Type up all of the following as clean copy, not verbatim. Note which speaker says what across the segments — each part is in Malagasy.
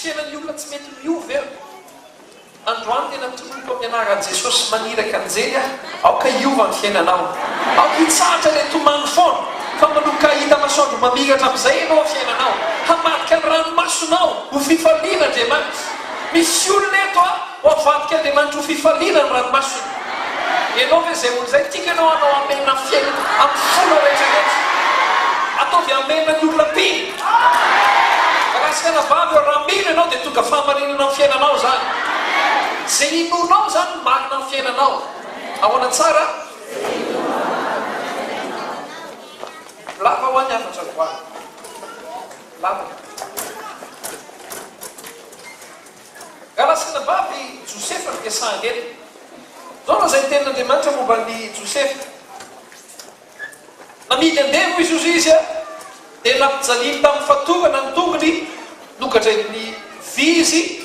Speaker 1: fiainan'ny olona tsy mety miova eo. Androany tena toloko amin'ny anaran'i Jesosy maniraka anjely aoka hiova ny fiainanao. Aoka hitsatra ilay tomany foana. Fa manoka hita masoandro mamiratra amin'izay ianao amin'ny fiainanao. Hamadika ny ranomasonao ho fifaliana Andriamanitra. Misy olona eto ho avadika Andriamanitra ho fifaliana ny ranomasona. Ianao ve izay olo izay tiaka ianao anao amena ny fiainana amin'ny fola rehetrarehetra. Ataovy amena ny olona piny. Raha sikana vavy eo raha mino ianao dia tonga fahamarinana amin'ny fiainanao zany. Izay inonao zany marina amin'ny fiainanao. Ahoana tsara? Lava ho any afatra voany. Lava. Raha sikana vavy Josefa no fiasana eto. Zao na izay tenin'Andriamanitra momba ny Josefa. Namidy andevo izy dia nampijaliany tamin'ny fatorana ny tongony nogadrain'ny vizy.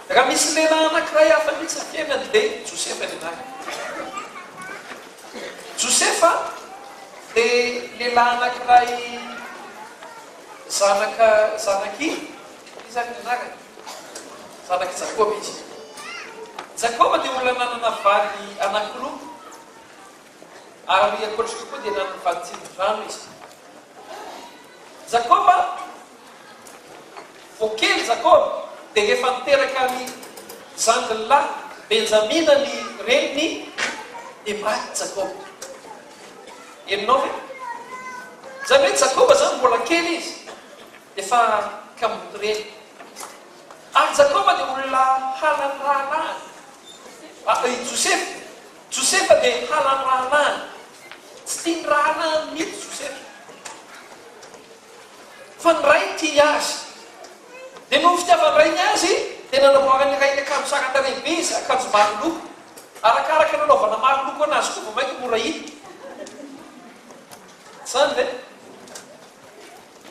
Speaker 1: Raha misy lehilahy anankiray hafa mihitsy ny fiainany dia Josefa ny anarany. Josefa dia lehilahy anankiray zanaky izany ny anarany. Zanaky Jakoba izy. Jakoba dia olona nanana vady anankiroa. Ary ankoatrika koa dia nanana vady tsindrano izy. Jakoba, vao kely Jakoba, dia rehefa niteraka ny zanany lahy Benjamina ny reniny, dia maty Jakoba. Henonao ve? Izany hoe Jakoba zany mbola kely izy, dia efa kamoty reny. Ary Jakoba dia olona halany rahalany. Josefa dia halany rahalany. Tsy tia ny rahalany mihitsy Josefa. Fa ny ray tia azy. Dia noho fitiavany ray ny azy, dia nanamboarany iray ny akanjo tsara tarehy be izy, akanjo maro loko. Arakaraka nanaovana maro loko anazy koa vao mainka mora hita. Zany ve?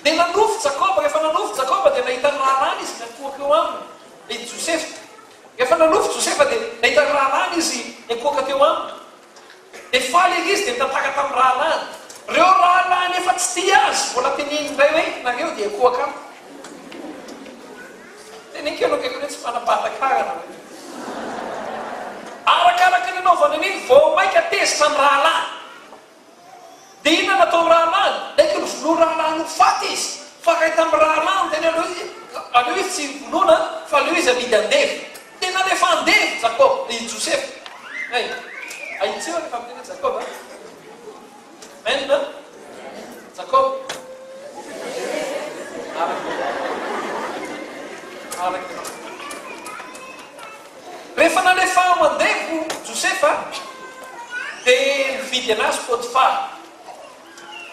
Speaker 1: Dia nanofy Jakoba, rehefa nanofy Jakoba dia nahita ny rahalany izy nakoaka eo aminy. Dia Josefa. Rehefa nanofy Josefa dia nahita ny rahalany izy nakoaka teo aminy. Dia faly izy dia mitantara tamin'ny rahalany. Reo rahalany efa tsy tia azy, mbola teneny indray hoe nareo dia akoaka aminy. Teneniko aloha hoe tsy manam-pahatakara. Arakaraka ny anaovana an'iny vao mainka tezitra ny rahalany. Dia inona natao rahalany? Naiky ny vonoa rahalany ho faty izy. Fa kahit amin'ny rahalany tena aleo izy tsy vonona fa aleo izy amidy andevy. Tena rehefa andevy Jakoba, Josefa. Ahitseo rehefa miteny Jakoba. Menina? Jakoba. Rehefa nalefa mandevo Josefa dia nividy anazy Potifara.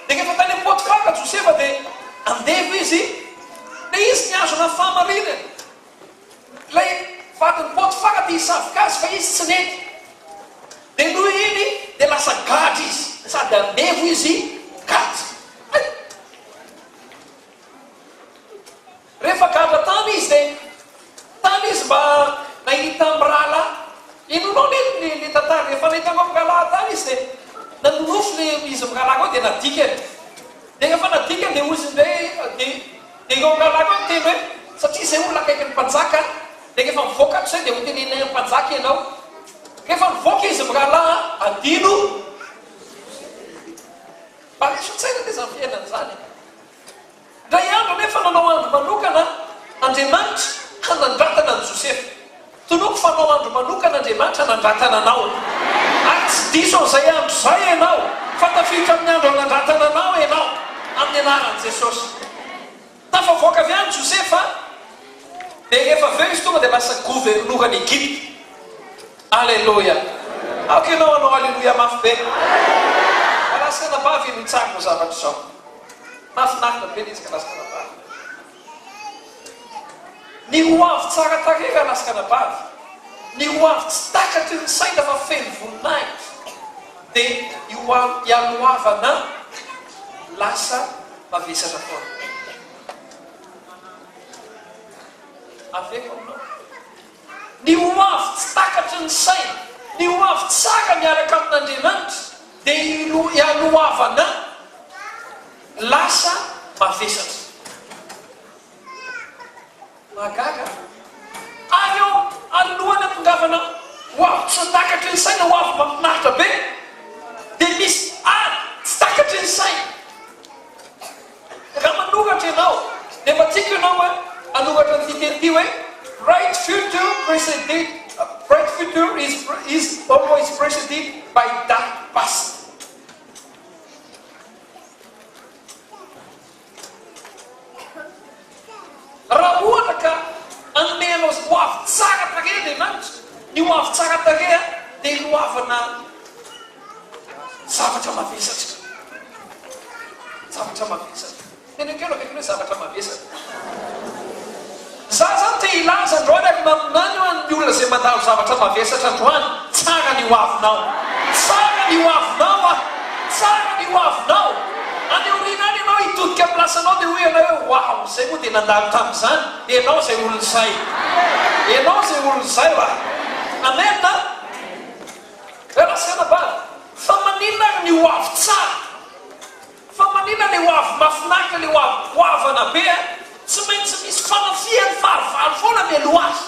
Speaker 1: Dia rehefa tany amin'ny Potifara Josefa dia andevo izy, dia izy niazona fahamarinana. Ilay vadiny Potifara dia hisavoka azy fa izy tsy nety. Dia noho iny dia lasa gadra izy, sady andevo izy gadra. Rehefa gadra tany izy dia tany izy mba nahita amin'ny rahalahy. Inonao ny tantara rehefa nahita amin'ny rahalahy tany izy dia nanonofo izy amin'ny rahalahy koa dia nadikany. Dia rehefa nadikany dia ozy dia eo amin'ny rahalahy koa teny hoe satria izay olona akaiky ny mpanjaka, dia rehefa mivoaka izay dia ho tenenay amin'ny mpanjaka ianao. Rehefa mivoaka izy amin'ny rahalahy adino. Mba reso tsaina dia izany fiainana izany. Ray andro nefa nanao andro manokana Andriamanitra hanandratana ny Josefa. Tonoko fa nanao andro manokana Andriamanitra hanandratana anao. Ary tsy diso an'izay andro izay ianao, fa tafiditra amin'ny andro hanandratana anao ianao amin'ny anaran'i Jesosy. Tafavoaka avy any Josefa, dia rehefa avy eo izy tonga dia lasa governoran'i Egypte. Alleluia. Aoka ianao anao alleluia mafy be. Alasana vavy no hitsariko zavatra izao. Mahafinaritra be izy ka lasana vavy. Ny ho avy tsara tarehy raha lasana vavy. Ny ho avy tsy takatry ny saina fa feno voninahitra. Dia hialoavana lasa mavesatra foana. Aveko aminao. Ny ho avy tsy takatry ny saina, ny ho avy tsara miaraka amin'Andriamanitra, dia hialoavana lasa mavesatra. magaga any eo alohany ampongavana ho avy tsy takatry ny saina ho avy mampinaritra be dia misy tsy takatry ny saina raha manogatra ianao dia matiako ianao hoe anogatra ny titeny ty hoe bright future is always preceded by dark past. Raha ohatra ka anomenao ho avy tsara tare dia manitra ny ho avy tsara tare dia loavana zavatra mavesatra tena kelo akaiky hoe zavatra mavesatra za zany te ilaza androany ary maminany io ny olona zay mandalo zavatra mavesatra androany tsara ny ho avinao any orinany ianao hitodika amin'ny lasanao dia hoe ianao hoe wow zay moa dia nandalo tamin'izany ianao zay olon'izay va amena rahalasana bana fa maninona ary ny ho avy tsara fa maninona ny ho avy mafinaritra le ho avana be tsy maintsy misy fanafiany fahavalo foana mialoha azy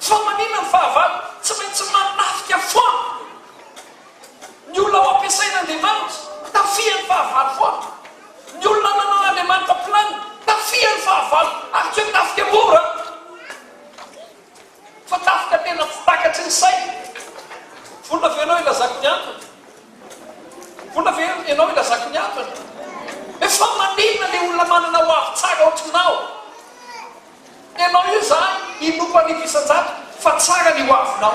Speaker 1: fa maninona ny fahavalo tsy maintsy manafika foana ny olona ho ampiasain'Andriamanitra tafiany fahavalo foana ny olona nanan'Andriamanitra plany tafiany fahavalo ary tsy hoe tafika mora fa tafika tena tsy takatry ny saina vonona ve ianao ilazako ny antony efa maninona le olona manana ho avy tsara ohatrinao ianao io zany inoko anivisan-jato fa tsara ny ho avinao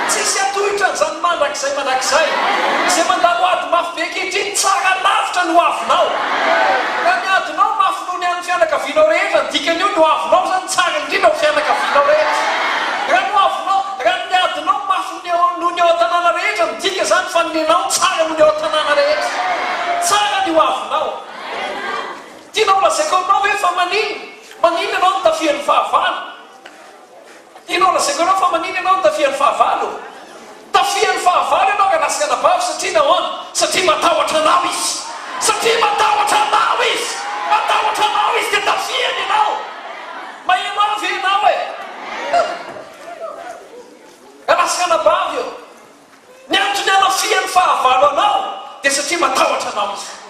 Speaker 1: tsisy atohitra n'izany mandrakizay zay mandalo ady mafy be kehitriny tsara lavitra ny ho avinao raha miadinao mafy noho ny an'ny fianakavianao rehetra dikan'io ny ho avinao zany tsara indrindra ho fianakavianao rehetra raha miadinao mafy noho ny ao an-tanàna rehetra midika zany fa ninao tsara noho ny ao an-tanàna rehetra tsara ny ho avinao tianao lazaiko aminao hoe fa manino ianao ny tafian'ny fahavalo ianao raha lasika anabavy satria nahoana satria matahotra anao izy dia tafiany ianao mahenovy ianao raha lasika anabavy io ny antony anafian'ny fahavalo anao dia satria matahotra anao izy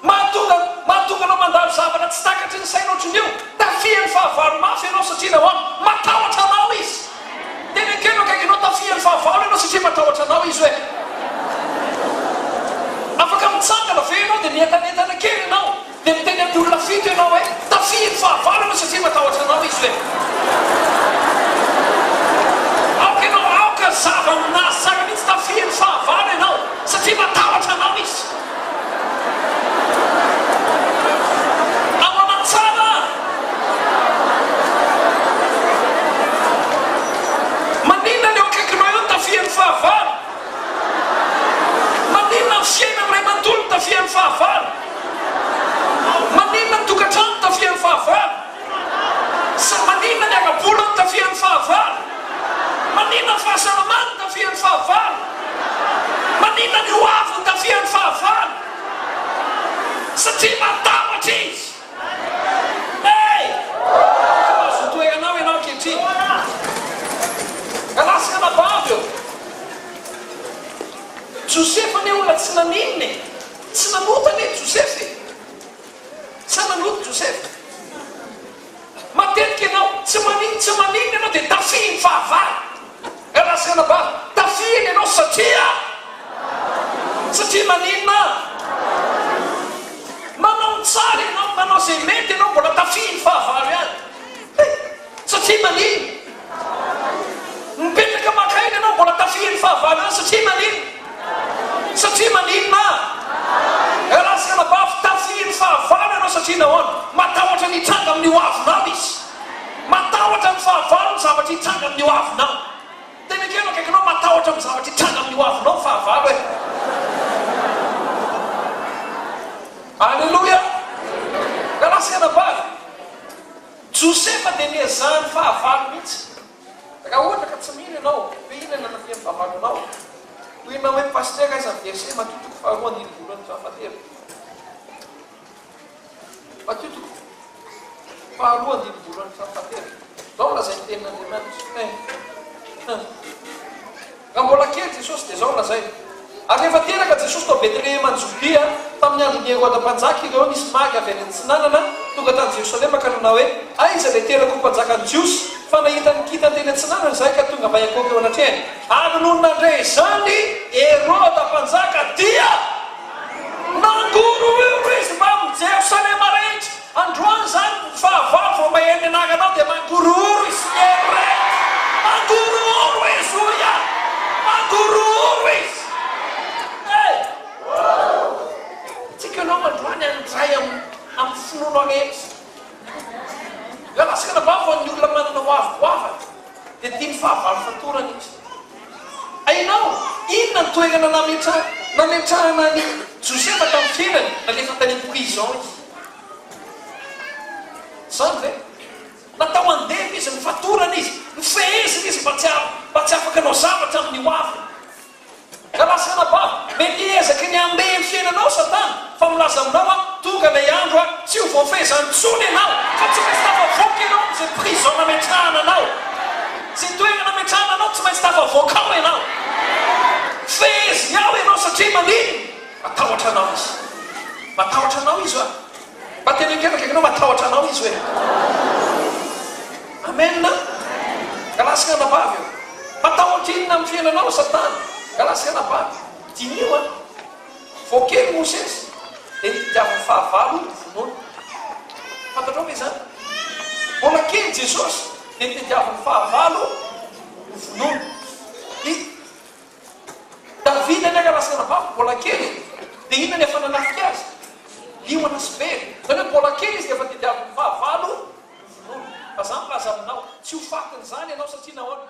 Speaker 1: mahatonga anao mandalo zavatra tsy takatry ny saina ohatriny io tafian'ny fahavalo mafy ianao satria nahoana matahotra anao izy dia nekeno akaiky ianao tafian'ny fahavalo ianao satria matahotra anao izy hoe afaka mitsangana ve ianao dia mientanentana kely ianao dia miteny amin'ny olona fito ianao hoe tafian'ny fahavalo ianao satria matahotra anao izy hoe aoka zava-minazy tsara mihitsy tafian'ny fahavalo ianao satria matahotra anao izy maninona ny akaikinao eo ny tafian'ny fahavalo maninona ny fiaina amin'ilay mantolo ny tafian'ny fahavalo maninona ny tokantrano ny tafian'ny fahavalo maninona ny agabola ny tafian'ny fahavalo maninona ny fahasalamany ny tafian'ny fahavalo maninona ny hoavo ny tafian'ny fahavalo satria matahotra izy azotoeranao ianao ankehitriny alasika anabavy eo Josefa ne olona tsy naninony tsy nanotany Josefy tsy nanoty Josefa matetika ianao tsy maniny ianao dia tafiny fahavalo alasika anabavy tafiny ianao satria maninona manao tsara ianao manao zay mety ianao mbola tafiny fahavalo ihany satria manino mipetraka makainy ianao mbola tafiny fahavalo ihany satria maninona alasika anabavy tafiny fahavalo ianao satria nahoana matahotra ny hitranga amin'ny ho avinao izy matahotra ny fahavalo ny zavatra hitranga amin'ny ho avinao tena keno akaikinao matahotra amin'ny zavatra hitranga amin'ny ho avinao fahavalo Alleluia! Alasika anabavy Josefa dia niazahany fahavalo mihitsy raha ohatra ka tsy mino ianao hoe inona nanafian'ny fahavalo anao hoy ianao hoe paster aiza verset matotoko faharoa andiny volany fahafatelo Matito faharoa dimivolany fahafatera zao lazay tenin'andriamanitra raha mbola kely Jesosy dia zao lazay ary rehefa teraka Jesosy tao Betlehema Jodea tamin'ny andron'ny Heroda-mpanjaka ireo nisy maga avy any antsinanana tonga tany Jerosalema ka nanao hoe aiza ilay teraka ho mpanjaka ny Jiosy fa nahitany kita teny antsinanana zay ka tonga mba iakoky eo anatrehany ary noho nandray izany Heroda-mpanjaka dia nangoro io izy mba amin'ny Jerosalema rehetra androany zany fahavalo vao maheny anaranao dia mangororo izy re mangororo izy oya mangororo izy tsika anao androany andray amin'ny finono arehetra rahalasika nabavy ny olona manana hoavohoava dia tia ny fahavalo fatorana izy ainao inona ny toerana nametrahana ny Josefa tamin'ny fiainany nalefa tany prison izy zany ve natao andeha izy mifatorana izy mifehezina izy mba tsy afaka anao zavatra amin'ny hoavy rahalasika nabavy mety ezaky ny ambehy ny fiainanao Satana fa milaza aminao tonga ilay andro tsy ho voafehezany tsony ianao fa tsy maintsy tafavoaka ianao zay prison nametrahana anao zay toerana nametrahana anao tsy maintsy tafavoaka ao ianao feheziny ao ianao satria manino matahotra anao izy matahotra anao izy oa mba tena nkeraka anao matahotra anao izy hoe amen galasika nabavy eo matahotra inona amin'ny fiainanao Satana galasika nabavy dinio voakely Mosesy dia nitadiavany fahavalo vonoana fantatrao ve zany mbola kely Jesosy dia nitadiavany fahavalo vonoana Davida ny galasika nabavy mbola kely dia inona ny efa nanafika azy liona sy be zany hoe mbola kely izy dia efa nitadiavany fahavalo vonoana fa zany milaza aminao tsy ho fatiny zany ianao satria nahoana